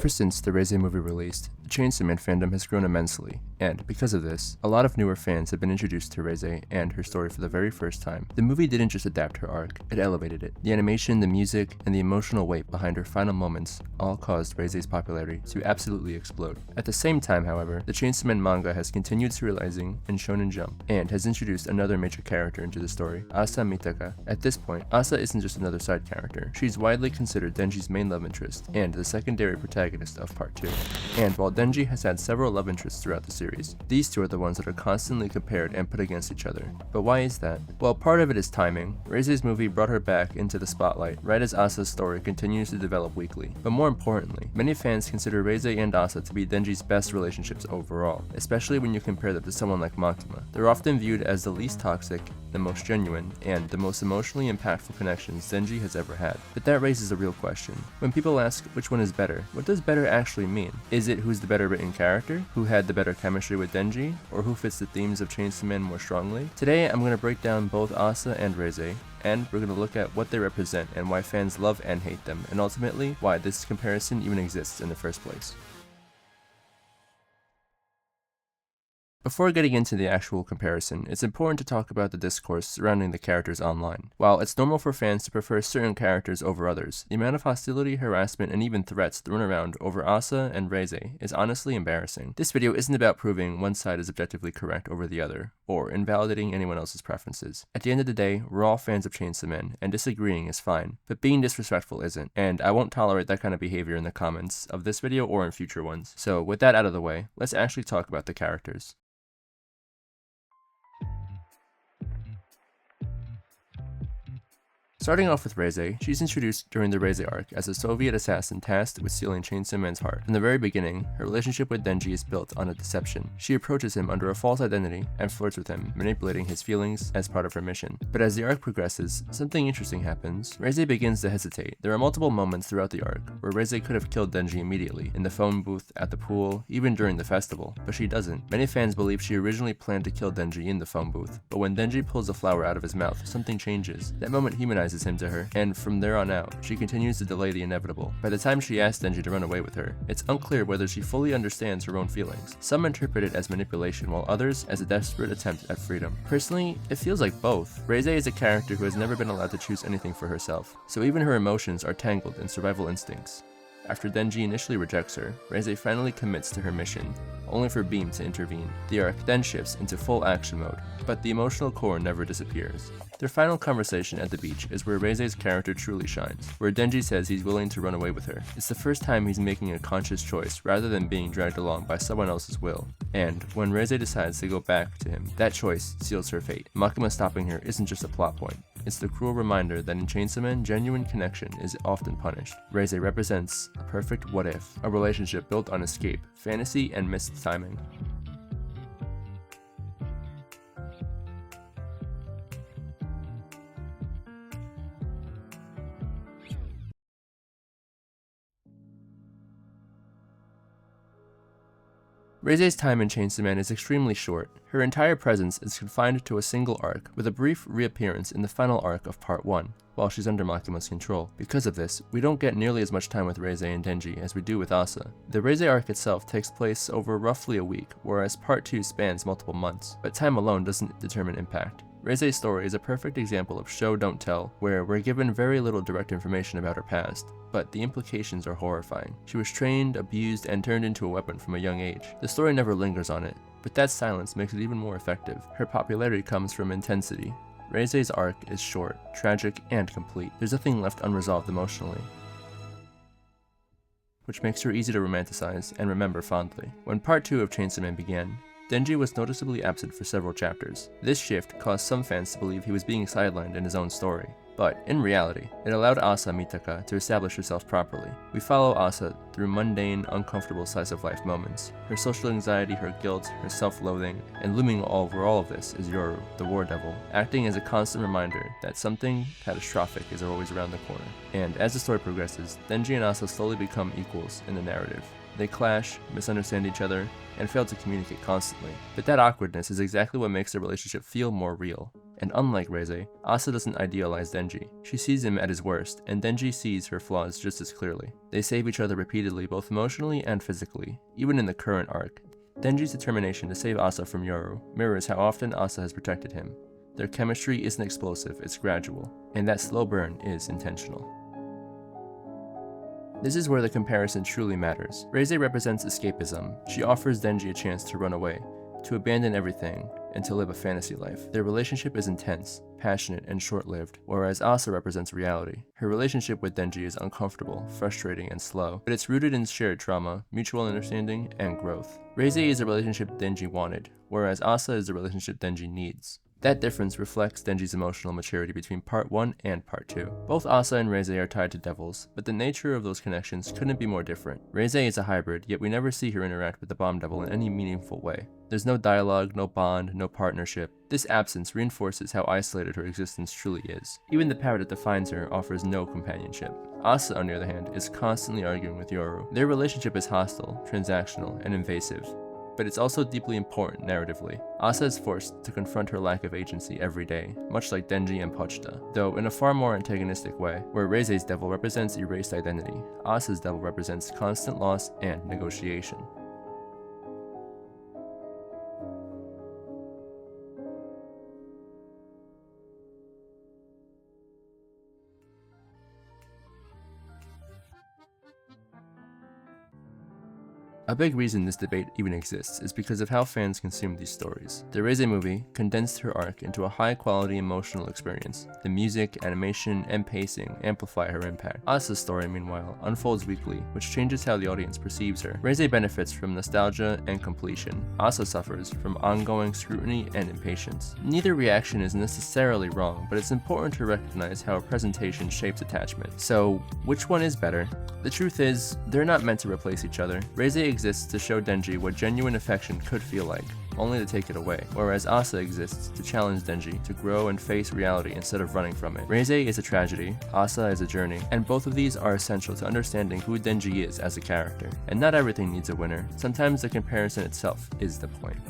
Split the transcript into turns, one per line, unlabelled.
Ever since the Reze movie released, the Chainsaw Man fandom has grown immensely, and because of this, a lot of newer fans have been introduced to Reze and her story for the very first time. The movie didn't just adapt her arc, it elevated it. The animation, the music, and the emotional weight behind her final moments all caused Reze's popularity to absolutely explode. At the same time, however, the Chainsaw Man manga has continued serializing in Shonen Jump, and has introduced another major character into the story, Asa Mitaka. At this point, Asa isn't just another side character, she's widely considered Denji's main love interest, and the secondary protagonist of Part 2. And while Denji has had several love interests throughout the series, these two are the ones that are constantly compared and put against each other. But why is that? Well, part of it is timing. Reze's movie brought her back into the spotlight right as Asa's story continues to develop weekly. But more importantly, many fans consider Reze and Asa to be Denji's best relationships overall, especially when you compare them to someone like Makima. They're often viewed as the least toxic, the most genuine, and the most emotionally impactful connections Denji has ever had. But that raises a real question. When people ask which one is better, what does better actually mean? Is it who's the better written character, who had the better chemistry with Denji, or who fits the themes of Chainsaw Man more strongly? Today I'm going to break down both Asa and Reze, and we're going to look at what they represent and why fans love and hate them, and ultimately why this comparison even exists in the first place. Before getting into the actual comparison, it's important to talk about the discourse surrounding the characters online. While it's normal for fans to prefer certain characters over others, the amount of hostility, harassment, and even threats thrown around over Asa and Reze is honestly embarrassing. This video isn't about proving one side is objectively correct over the other, or invalidating anyone else's preferences. At the end of the day, we're all fans of Chainsaw Man, and disagreeing is fine, but being disrespectful isn't, and I won't tolerate that kind of behavior in the comments of this video or in future ones. So with that out of the way, let's actually talk about the characters. Starting off with Reze, she's introduced during the Reze arc as a Soviet assassin tasked with stealing Chainsaw Man's heart. From the very beginning, her relationship with Denji is built on a deception. She approaches him under a false identity and flirts with him, manipulating his feelings as part of her mission. But as the arc progresses, something interesting happens. Reze begins to hesitate. There are multiple moments throughout the arc where Reze could have killed Denji immediately, in the phone booth, at the pool, even during the festival, but she doesn't. Many fans believe she originally planned to kill Denji in the phone booth, but when Denji pulls the flower out of his mouth, something changes. That moment humanizes him to her, and from there on out, she continues to delay the inevitable. By the time she asks Denji to run away with her, it's unclear whether she fully understands her own feelings. Some interpret it as manipulation, while others as a desperate attempt at freedom. Personally, it feels like both. Reze is a character who has never been allowed to choose anything for herself, so even her emotions are tangled in survival instincts. After Denji initially rejects her, Reze finally commits to her mission, only for Beam to intervene. The arc then shifts into full action mode, but the emotional core never disappears. Their final conversation at the beach is where Reze's character truly shines, where Denji says he's willing to run away with her. It's the first time he's making a conscious choice rather than being dragged along by someone else's will. And when Reze decides to go back to him, that choice seals her fate. Makima stopping her isn't just a plot point. It's the cruel reminder that in Chainsaw Man, genuine connection is often punished. Reze represents a perfect what if, a relationship built on escape, fantasy, and missed timing. Reze's time in Chainsaw Man is extremely short. Her entire presence is confined to a single arc, with a brief reappearance in the final arc of Part 1, while she's under Makima's control. Because of this, we don't get nearly as much time with Reze and Denji as we do with Asa. The Reze arc itself takes place over roughly a week, whereas Part 2 spans multiple months, but time alone doesn't determine impact. Reze's story is a perfect example of show don't tell, where we're given very little direct information about her past, but the implications are horrifying. She was trained, abused, and turned into a weapon from a young age. The story never lingers on it, but that silence makes it even more effective. Her popularity comes from intensity. Reze's arc is short, tragic, and complete. There's nothing left unresolved emotionally, which makes her easy to romanticize and remember fondly. When Part 2 of Chainsaw Man began, Denji was noticeably absent for several chapters. This shift caused some fans to believe he was being sidelined in his own story. But in reality, it allowed Asa Mitaka to establish herself properly. We follow Asa through mundane, uncomfortable slice-of-life moments. Her social anxiety, her guilt, her self-loathing, and looming over all of this is Yoru, the war devil, acting as a constant reminder that something catastrophic is always around the corner. And as the story progresses, Denji and Asa slowly become equals in the narrative. They clash, misunderstand each other, and fail to communicate constantly. But that awkwardness is exactly what makes their relationship feel more real. And unlike Reze, Asa doesn't idealize Denji. She sees him at his worst, and Denji sees her flaws just as clearly. They save each other repeatedly, both emotionally and physically, even in the current arc. Denji's determination to save Asa from Yoru mirrors how often Asa has protected him. Their chemistry isn't explosive, it's gradual, and that slow burn is intentional. This is where the comparison truly matters. Reze represents escapism. She offers Denji a chance to run away, to abandon everything, and to live a fantasy life. Their relationship is intense, passionate, and short-lived, whereas Asa represents reality. Her relationship with Denji is uncomfortable, frustrating, and slow, but it's rooted in shared trauma, mutual understanding, and growth. Reze is a relationship Denji wanted, whereas Asa is the relationship Denji needs. That difference reflects Denji's emotional maturity between Part 1 and Part 2. Both Asa and Reze are tied to devils, but the nature of those connections couldn't be more different. Reze is a hybrid, yet we never see her interact with the bomb devil in any meaningful way. There's no dialogue, no bond, no partnership. This absence reinforces how isolated her existence truly is. Even the power that defines her offers no companionship. Asa, on the other hand, is constantly arguing with Yoru. Their relationship is hostile, transactional, and invasive, but it's also deeply important narratively. Asa is forced to confront her lack of agency every day, much like Denji and Pochita, though in a far more antagonistic way, where Reze's devil represents erased identity, Asa's devil represents constant loss and negotiation. A big reason this debate even exists is because of how fans consume these stories. The Reze movie condensed her arc into a high-quality emotional experience. The music, animation, and pacing amplify her impact. Asa's story, meanwhile, unfolds weekly, which changes how the audience perceives her. Reze benefits from nostalgia and completion. Asa suffers from ongoing scrutiny and impatience. Neither reaction is necessarily wrong, but it's important to recognize how a presentation shapes attachment. So, which one is better? The truth is, they're not meant to replace each other. Reze exists to show Denji what genuine affection could feel like, only to take it away, whereas Asa exists to challenge Denji to grow and face reality instead of running from it. Reze is a tragedy, Asa is a journey, and both of these are essential to understanding who Denji is as a character. And not everything needs a winner. Sometimes the comparison itself is the point.